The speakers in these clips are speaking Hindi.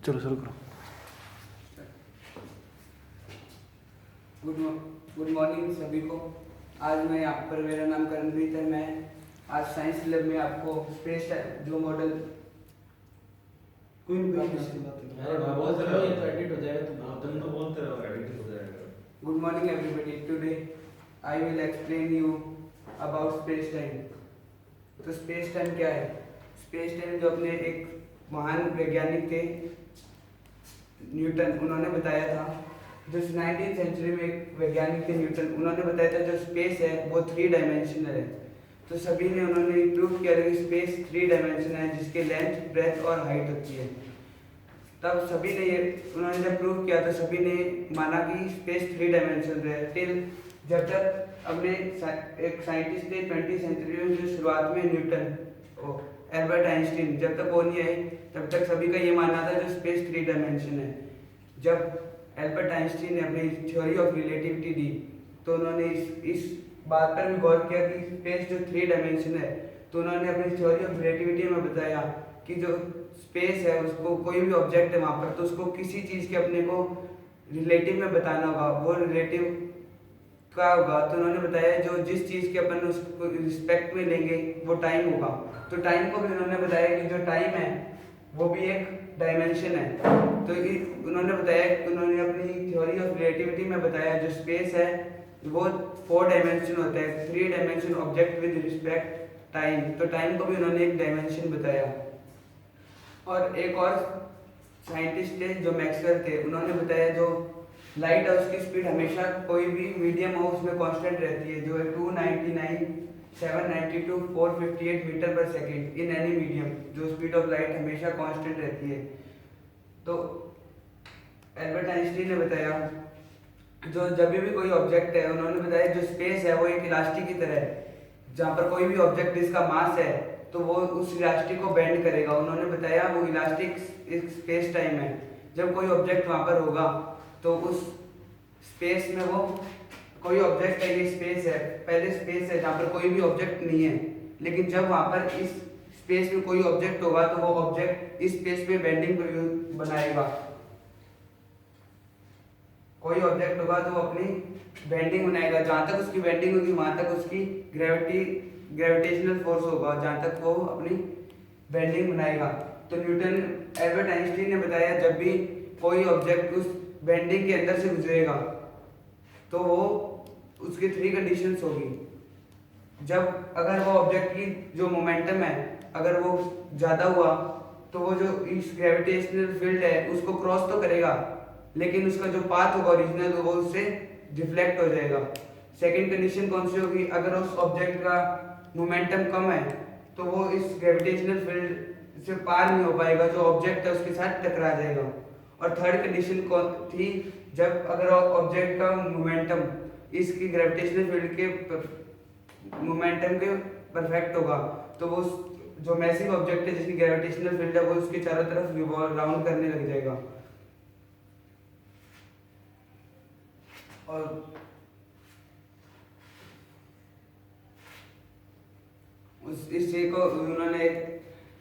चलो शुरू करो। गुड मॉर्निंग सभी को। आज मैं यहाँ पर, मेरा नाम करणजीत है। मैं आज साइंस लैब में आपको स्पेस जो model good morning everybody. Today I will explain you about space time. तो स्पेस टाइम क्या है? स्पेस टाइम जो अपने एक महान वैज्ञानिक थे न्यूटन, उन्होंने बताया था। जो 19वीं सेंचुरी में एक वैज्ञानिक थे न्यूटन, उन्होंने बताया था जो स्पेस है वो 3 डायमेंशनल है। तो सभी ने उन्होंने प्रूव किया था कि स्पेस 3 डायमेंशन है, जिसके लेंथ, ब्रेथ और हाइट होती है। तब सभी ने ये उन्होंने जब प्रूव किया तो सभी ने माना कि स्पेस 3 डायमेंशन है। टिल जब तक अपने एक साइंटिस्ट थे 20वीं सेंचुरी में, जो शुरुआत में न्यूटन एल्बर्ट आइंस्टीन, जब तक वो नहीं आए तब तक सभी का ये मानना था जो स्पेस 3 डायमेंशन है। जब एल्बर्ट आइंस्टीन ने अपनी थ्योरी ऑफ रिलेटिविटी दी तो उन्होंने इस बात पर भी गौर किया कि स्पेस जो 3 डायमेंशन है। तो उन्होंने अपनी थ्योरी ऑफ रिलेटिविटी में बताया कि जो स्पेस है उसको कोई भी ऑब्जेक्ट है वहाँ पर, तो उसको किसी चीज़ के अपने को रिलेटिव में बताना होगा। वो रिलेटिव क्या होगा? तो उन्होंने बताया जो जिस चीज़ के अपन उसको रिस्पेक्ट में लेंगे वो टाइम होगा। तो टाइम को भी उन्होंने बताया कि जो टाइम है वो भी एक डायमेंशन है। तो उन्होंने बताया, उन्होंने अपनी थ्योरी ऑफ रिलेटिविटी में बताया जो स्पेस है वो 4 डायमेंशन होता है। 3 dimension object with respect time. तो टाइम को भी उन्होंने एक डायमेंशन बताया। और एक और साइंटिस्ट थे जो मैक्सवेल थे, उन्होंने बताया जो लाइट है उसकी स्पीड हमेशा कोई भी मीडियम हो उसमें कांस्टेंट रहती है, जो है 299, 792, 458 मीटर पर सेकेंड इन एनी मीडियम। जो स्पीड ऑफ लाइट हमेशा कांस्टेंट रहती है। तो एल्बर्ट आइंस्टीन ने बताया जो जब भी कोई ऑब्जेक्ट है, उन्होंने बताया जो स्पेस है वो एक इलास्टिक की तरह है। जहाँ पर कोई भी ऑब्जेक्ट जिसका मास है तो वो उस इलास्टिक को बेंड करेगा। उन्होंने बताया वो इलास्टिक एक स्पेस टाइम है। जब कोई ऑब्जेक्ट वहाँ पर होगा तो उस स्पेस में वो कोई ऑब्जेक्ट है, ये स्पेस है, पहले स्पेस है जहाँ पर कोई भी ऑब्जेक्ट नहीं है। लेकिन जब वहाँ पर इस स्पेस में कोई ऑब्जेक्ट होगा तो वो ऑब्जेक्ट इस स्पेस में बेंडिंग बनाएगा। कोई ऑब्जेक्ट होगा तो वो अपनी बेंडिंग बनाएगा। जहाँ तक उसकी बेंडिंग होगी वहाँ तक उसकी ग्रेविटेशनल फोर्स होगा, जहाँ तक वो अपनी बेंडिंग बनाएगा। तो न्यूटन, एल्बर्ट आइंस्टीन ने बताया जब भी कोई ऑब्जेक्ट उस बेंडिंग के अंदर से गुजरेगा तो वो उसकी 3 कंडीशंस होगी। जब अगर वो ऑब्जेक्ट की जो मोमेंटम है अगर वो ज़्यादा हुआ तो वो जो इस ग्रेविटेशनल फील्ड है उसको क्रॉस तो करेगा, लेकिन उसका जो पाथ होगा ओरिजिनल वो उससे डिफ्लेक्ट हो जाएगा। सेकंड कंडीशन कौन सी होगी? अगर उस ऑब्जेक्ट का मोमेंटम कम है तो वो इस ग्रेविटेशनल फील्ड से पार नहीं हो पाएगा, जो ऑब्जेक्ट है उसके साथ टकरा जाएगा। और थर्ड कंडीशन कौन थी? जब अगर ऑब्जेक्ट का मोमेंटम इसकी ग्रेविटेशनल फील्ड के मोमेंटम के परफेक्ट होगा तो वो जो मैसिव ऑब्जेक्ट है जिसकी ग्रेविटेशनल फील्ड है वो उसके चारों तरफ राउंड करने लग जाएगा। और इसी को उन्होंने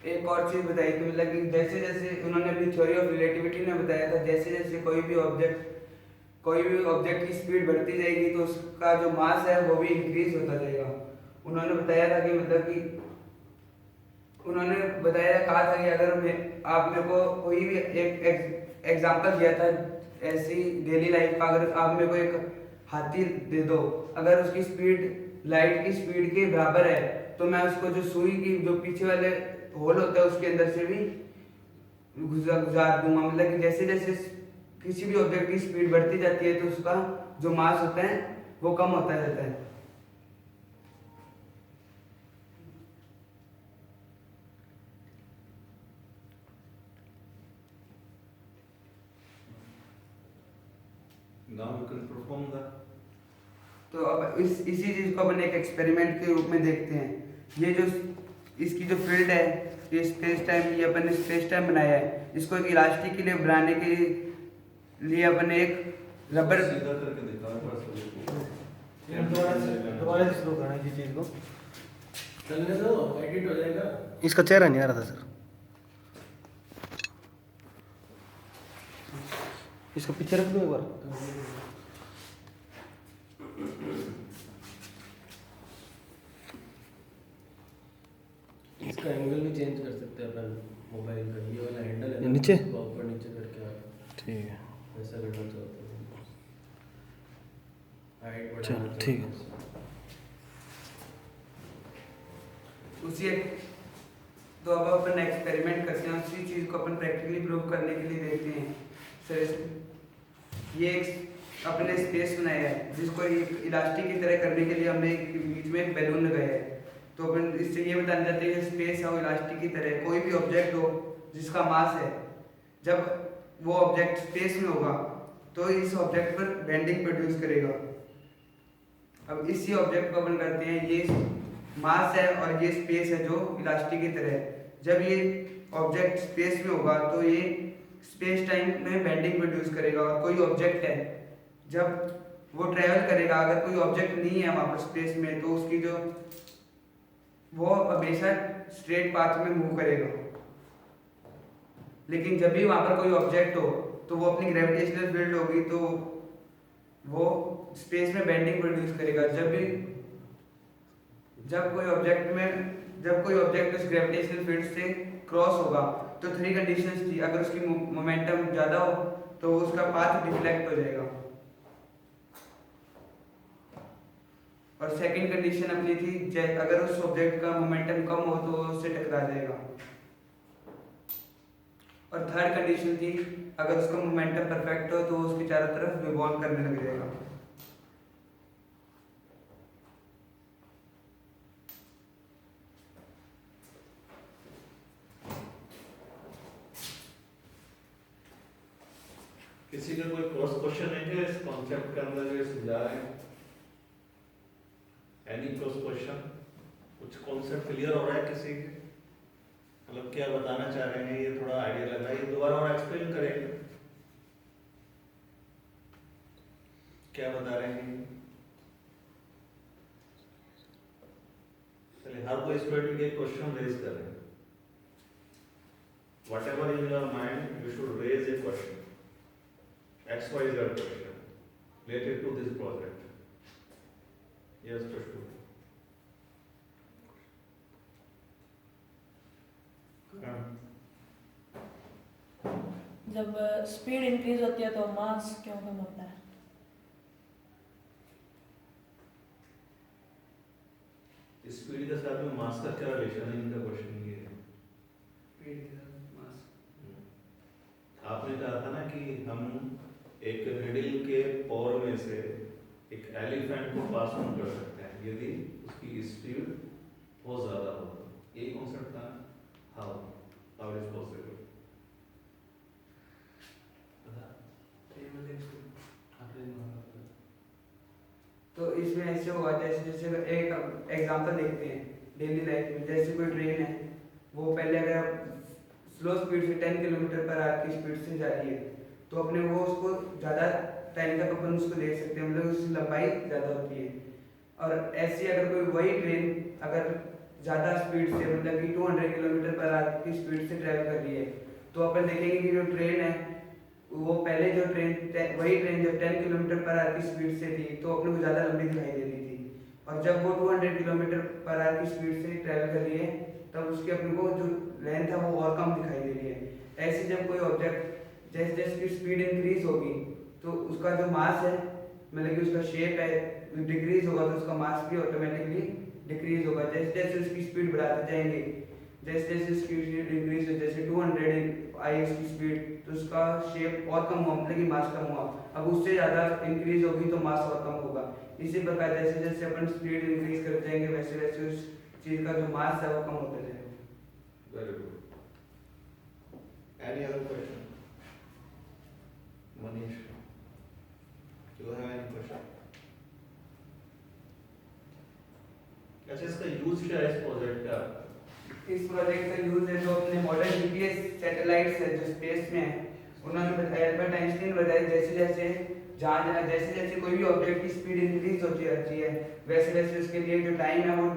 एक और चीज बताई कि मतलब कि जैसे जैसे उन्होंने अपनी थ्योरी ऑफ रिलेटिविटी में बताया था जैसे जैसे कोई भी ऑब्जेक्ट की स्पीड बढ़ती जाएगी तो उसका जो मास है वो भी इंक्रीज होता जाएगा। उन्होंने बताया था कि मतलब कि उन्होंने कहा था कि अगर आप मेरे को कोई भी एक एग्जांपल दिया था ऐसी डेली लाइफ का, अगर आप मेरे को एक हाथी दे दो, अगर उसकी स्पीड लाइट की स्पीड के बराबर है तो मैं उसको जो सुई की जो पीछे वाले होल होता है उसके अंदर से भी गुजार दूंगा। मतलब कि जैसे जैसे किसी भी ऑब्जेक्ट की स्पीड बढ़ती जाती है तो उसका जो मास होता है वो कम होता जाता है। Now you can perform that. तो अब इसी चीज को अपन एक एक्सपेरिमेंट के रूप में देखते हैं। ये जो इसकी जो फील्ड है ये स्पेस टाइम, ये अपन ने स्पेस टाइम बनाया है। इसको एक इलास्टिक के लिए बनाने के लिए अपन ने एक रबर सीधा करके दिखा दोबारा से शुरू करना इसी चीज को। चलने दो, एडिट हो जाएगा। इसका चेहरा नहीं आ रहा था सर। इसको पीछे रख दो एक बार। इसका एंगल भी चेंज कर सकते हैं अपन मोबाइल का। ये वाला हैंडल है ये नीचे? इसको ऊपर नीचे करके आप ठीक है, ऐसा करना चाहते हैं, हाइट बढ़ाना चलो चाहते ठीक हैं। है। उसी तो अब अपन एक्सपेरिमेंट करते हैं, उसी चीज़ को अपन प्रैक्टिकली प्रूव करने के लिए देखते हैं। सर ये एक अपने स्पेस बनाया है जिसको एक इलास्टिक की तरह करने के लिए हमने एक बीच में एक बैलून लगाया है। तो अपन इससे ये बताना चाहते हैं स्पेस है वो इलास्टिक की तरह, कोई भी ऑब्जेक्ट हो जिसका मास है, जब वो ऑब्जेक्ट स्पेस में होगा तो इस ऑब्जेक्ट पर बेंडिंग प्रोड्यूस करेगा। अब इसी ऑब्जेक्ट को अपन करते हैं, ये मास है और ये स्पेस है जो इलास्टिक की तरह है। जब ये ऑब्जेक्ट स्पेस में होगा तो ये स्पेस टाइम में बेंडिंग प्रोड्यूस करेगा। और कोई ऑब्जेक्ट है जब वो ट्रेवल करेगा, अगर कोई ऑब्जेक्ट नहीं है वहाँ पर स्पेस में तो उसकी जो वो हमेशा स्ट्रेट पाथ में मूव करेगा। लेकिन जब भी वहाँ पर कोई ऑब्जेक्ट हो तो वो अपनी ग्रेविटेशनल फील्ड होगी तो वो स्पेस में बेंडिंग प्रोड्यूस करेगा। जब कोई ऑब्जेक्ट उस ग्रेविटेशनल फील्ड से क्रॉस होगा तो 3 कंडीशंस थी। अगर उसकी मोमेंटम ज़्यादा हो तो उसका पाथ डिफ्लेक्ट हो जाएगा, और सेकंड कंडीशन अपनी थी अगर उस ऑब्जेक्ट का मोमेंटम कम हो तो उससे टकरा जाएगा, और थर्ड कंडीशन थी अगर उसका मोमेंटम परफेक्ट हो तो उसके चारों तरफ रिवॉल्व करने लग जाएगा। किसी का कोई क्रॉस क्वेश्चन है क्या इस कॉन्सेप्ट के अंदर जो समझा रहे हैं? Any cross question? कुछ कॉन्सेप्ट क्लियर हो रहा है किसी के? मतलब क्या बताना चाह रहे हैं, ये थोड़ा आइडिया लगा, ये दोबारा और एक्सप्लेन करेंगे क्या बता रहे हैं। चलिए हर कोई स्टूडेंट के क्वेश्चन रेज कर रहे हैं। Whatever in your mind, you should raise a question. XYZ question related to this project. Yes, Prashtu. जब स्पीड इंक्रीज होती है तो मास क्यों कम होता है? स्पीड के साथ में मास का क्या रिलेशन है, इनका क्वेश्चन ये है। स्पीड के साथ मास, आपने कहा था ना कि हम एक निडल के पोर में से एक एलिफेंट को पास ऑन कर सकते हैं यदि उसकी स्पीड बहुत ज्यादा हो। यही कॉन्सेप्ट था, हाउ इज पॉसिबल। तो इसमें ऐसे हुआ जैसे एक एग्जांपल देखते हैं डेली लाइफ में। जैसे कोई ट्रेन है, वो पहले अगर स्लो स्पीड से 10 किलोमीटर पर आवर की स्पीड से जा रही है तो अपने वो उसको ज़्यादा टाइम तक अपन उसको देख सकते हैं, मतलब उसकी लंबाई ज़्यादा होती है। और ऐसी अगर कोई वही ट्रेन अगर ज़्यादा स्पीड से मतलब कि 200 किलोमीटर पर आवर की स्पीड से ट्रैवल कर रही है तो अपन देखेंगे कि जो ट्रेन है वो पहले जो वही ट्रेन जब 10 किलोमीटर पर आवर की स्पीड से थी तो अपने को ज़्यादा लंबी दिखाई दे रही थी, और जब वो 200 किलोमीटर पर आवर की स्पीड से ट्रैवल कर रही है तब उसके अपने को जो लेंथ है वो और कम दिखाई दे रही है। ऐसे जब कोई ऑब्जेक्ट जैसे जैसे की स्पीड इंक्रीज होगी तो उसका जो मास है मतलब कि उसका शेप है डिक्रीज होगा तो उसका मास भी ऑटोमेटिकली डिक्रीज होगा। जैसे जैसे उसकी स्पीड बढ़ाते जाएंगे, जैसे जैसे उसकी स्पीड इंक्रीज हो, जैसे 200 आई उसकी स्पीड तो उसका शेप और कम हुआ मतलब कि मास कम हुआ। अब उससे ज़्यादा इंक्रीज होगी तो मास और कम होगा। इसी प्रकार जैसे जैसे अपन स्पीड इंक्रीज करते जाएंगे वैसे वैसे उस चीज़ का जो मास है वो कम होता जाएगा। Very good. Any other question? Manish, do you have any question? अच्छा, इसका यूज क्या है इस प्रोजेक्ट का? इस प्रोजेक्ट का यूज है जो अपने मॉडर्न जीपीएस सैटेलाइट्स है जो स्पेस में है, उन्होंने बताया, एल्बर्ट आइंस्टीन बताया जैसे जैसे कोई भी ऑब्जेक्ट की स्पीड इंक्रीज होती रहती है वैसे वैसे उसके लिए जो टाइम है वो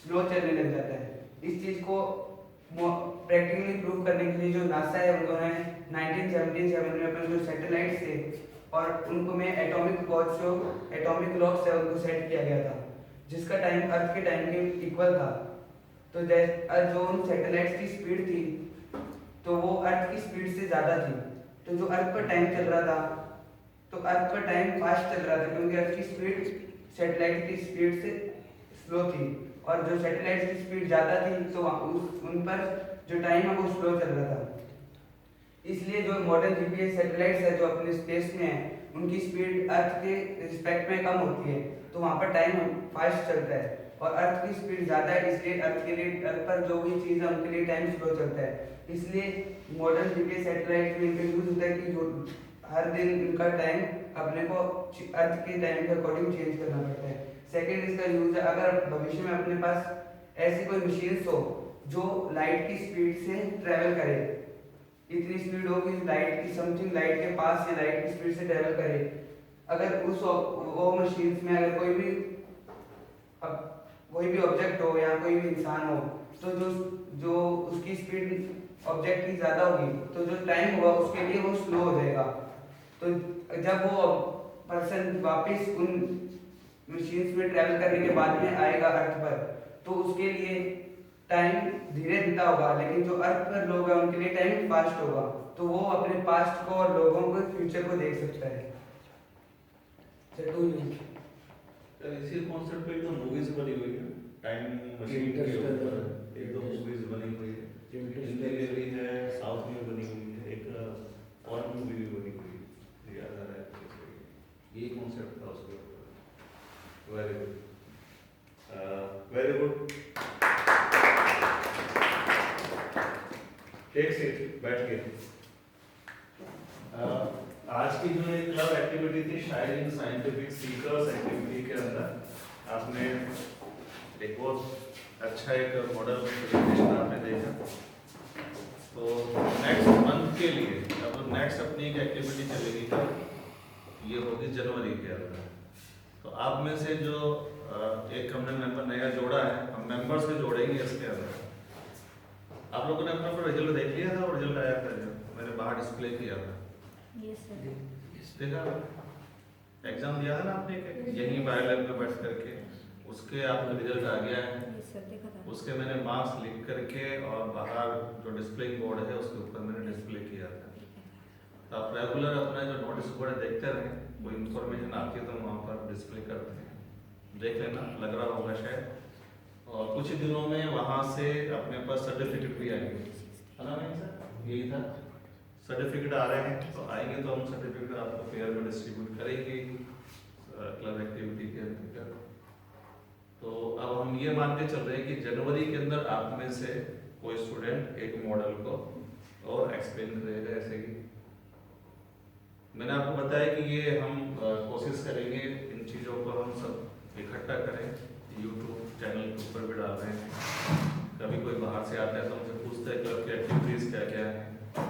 स्लो चलने लग जाता है। इस चीज़ को प्रैक्टिकली प्रूव करने के लिए जो नासा है उन्होंने 1977 में अपने जो सैटेलाइट थे और उनको में एटॉमिक वॉच जो एटॉमिक क्लॉक्स है उनको सेट किया गया था जिसका टाइम अर्थ के टाइम के इक्वल था। तो जो उन सैटेलाइट्स की स्पीड थी तो वो अर्थ की स्पीड से ज़्यादा थी। तो जो अर्थ पर टाइम चल रहा था तो अर्थ पर टाइम फास्ट चल रहा था क्योंकि अर्थ की स्पीड सैटेलाइट की स्पीड से स्लो थी और जो सैटेलाइट की स्पीड ज़्यादा थी तो उन पर जो टाइम है वो स्लो चल रहा था। इसलिए जो मॉडर्न जीपीएस सैटेलाइट्स है जो अपने स्पेस में है उनकी स्पीड अर्थ के रिस्पेक्ट में कम होती है तो वहाँ पर टाइम फास्ट चलता है और अर्थ की स्पीड ज़्यादा है इसलिए अर्थ के लिए अर्थ पर जो भी चीज़ है उनके लिए टाइम स्लो चलता है। इसलिए मॉडर्न जीपीएस सैटेलाइट में इनका यूज होता है कि जो हर दिन इनका टाइम अपने को अर्थ के टाइम के अकॉर्डिंग चेंज करना पड़ता है। सेकेंड इसका यूज है अगर भविष्य में अपने पास ऐसी कोई मशीन्स हो जो लाइट की स्पीड से ट्रैवल करे, इतनी स्पीड हो कि लाइट की समथिंग लाइट के पास या लाइट की स्पीड से ट्रैवल करे, अगर उस वो मशीन्स में अगर कोई भी ऑब्जेक्ट हो या कोई भी इंसान हो तो जो उसकी स्पीड ऑब्जेक्ट की ज़्यादा होगी तो जो टाइम होगा उसके लिए वो स्लो हो जाएगा। तो जब वो पर्सन वापस उन मशीन्स में ट्रैवल करने के बाद में आएगा अर्थ पर तो उसके लिए टाइम धीरे बीता होगा लेकिन जो अर्थ पर लोग हैं उनके लिए टाइम फास्ट होगा तो वो अपने पास्ट को और लोगों को फ्यूचर को देख सकता है। इसी कॉन्सेप्ट पे तो मूवीज बनी हुई है टाइम मशीन के ऊपर एक दो मूवीज बनी हुई है, हिंदी में भी है, साउथ में बनी हुई है, एक फॉरेन मूवी भी बनी हुई है, याद आ रहा है ये कॉन्सेप्ट था उसके ऊपर। Very good, very good. Take seat, बैठिए। आज की जो एक क्लब एक्टिविटी थी शायरिंग साइंटिफिक सीकर्स एक्टिविटी के अंदर आपने एक बहुत अच्छा एक मॉडल प्रेजेंटेशन आपने देखा। तो नेक्स्ट मंथ के लिए अब नेक्स्ट अपनी एक एक्टिविटी चलेगी तब ये होगी जनवरी के अंदर। तो आप में से जो एक हमने मेंबर नया जोड़ा है हम मेंबर से जोड़ेंगे इसके अंदर। आप लोगों ने अपना रिजल्ट देख लिया था और रिजल्ट आया था जो मैंने बाहर डिस्प्ले किया था। देखा एग्जाम दिया था ना आपने यहीं बायोलैब में बैठ करके उसके आपका रिजल्ट आ गया है। उसके मैंने मार्क्स लिख करके और बाहर जो डिस्प्ले बोर्ड है उसके ऊपर मैंने डिस्प्ले किया था। तो आप रेगुलर अपना जो नोटिस बोर्ड देखते रहें, कोई इन्फॉर्मेशन आती है तो वहाँ पर डिस्प्ले करते हैं, देख लेना, लग रहा होगा शायद। और कुछ ही दिनों में वहाँ से अपने पास सर्टिफिकेट भी आएंगे, है ना नहीं सर? यही था, सर्टिफिकेट आ रहे हैं तो आएंगे तो हम सर्टिफिकेट आपको पेयर में डिस्ट्रीब्यूट करेंगे क्लब एक्टिविटी के अंदर। तो अब हम ये मान के चल रहे हैं कि जनवरी के अंदर आप में से कोई स्टूडेंट एक मॉडल को और एक्सप्लेन करेगा। ऐसे ही मैंने आपको बताया कि ये हम कोशिश करेंगे इन चीज़ों को हम सब इकट्ठा करें, यूट्यूब चैनल के ऊपर भी डाल रहे हैं। कभी कोई बाहर से आता है तो हमसे पूछता है क्लब की एक्टिविटीज़ क्या क्या हैं,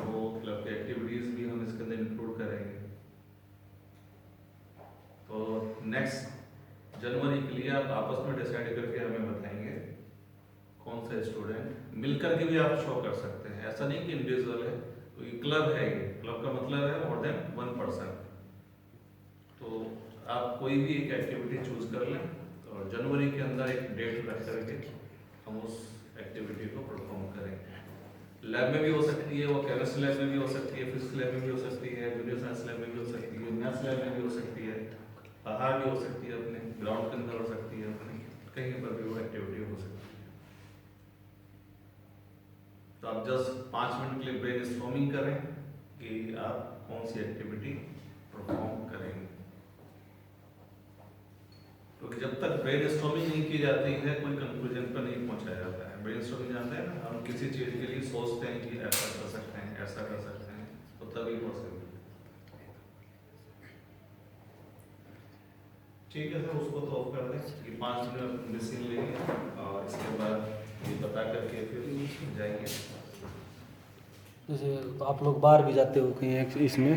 वो क्लब की एक्टिविटीज़ भी हम इसके अंदर इंक्लूड करेंगे। तो नेक्स्ट जनवरी के लिए आप आपस में डिसाइड करके हमें बताएंगे कौन सा स्टूडेंट मिलकर के भी आप शो कर सकते हैं। ऐसा नहीं कि इंडिविजुअल है, तो ये क्लब है, ये क्लब का मतलब है मोर देन 1%। तो आप कोई भी एक एक्टिविटी चूज कर लें और जनवरी के अंदर एक डेट रख करके हम उस एक्टिविटी को परफॉर्म करेंगे। लैब में भी हो सकती है, वो केमिस्ट्री लैब में भी हो सकती है, फिजिक्स लैब में भी हो सकती है, जूनियर साइंस लैब में भी हो सकती है, मैथ्स लैब में भी हो सकती है, बाहर भी हो सकती है, अपने ग्राउंड के अंदर हो सकती है, अपने कहीं पर भी वो एक्टिविटी हो सकती है। तो आप जस्ट 5 मिनट के लिए ब्रेन स्टॉर्मिंग करें कि आप कौन सी एक्टिविटी परफॉर्म करेंगे। क्योंकि जब तक ब्रेन स्टॉर्मिंग नहीं की जाती है कोई कंक्लूजन पर नहीं पहुंचा जाता है। ब्रेन स्टॉर्मिंग जानते हैं ना, हम किसी चीज़ के लिए सोचते हैं कि ऐसा कर सकते हैं, ऐसा कर सकते हैं, तो तभी पॉसिबल। ठीक है सर, उसको तो ऑफ कर दें कि 5 मिनट मशीन लेंगे और इसके बाद ये बता करके फिर जाएंगे। जैसे आप लोग बाहर भी जाते हो कहीं इसमें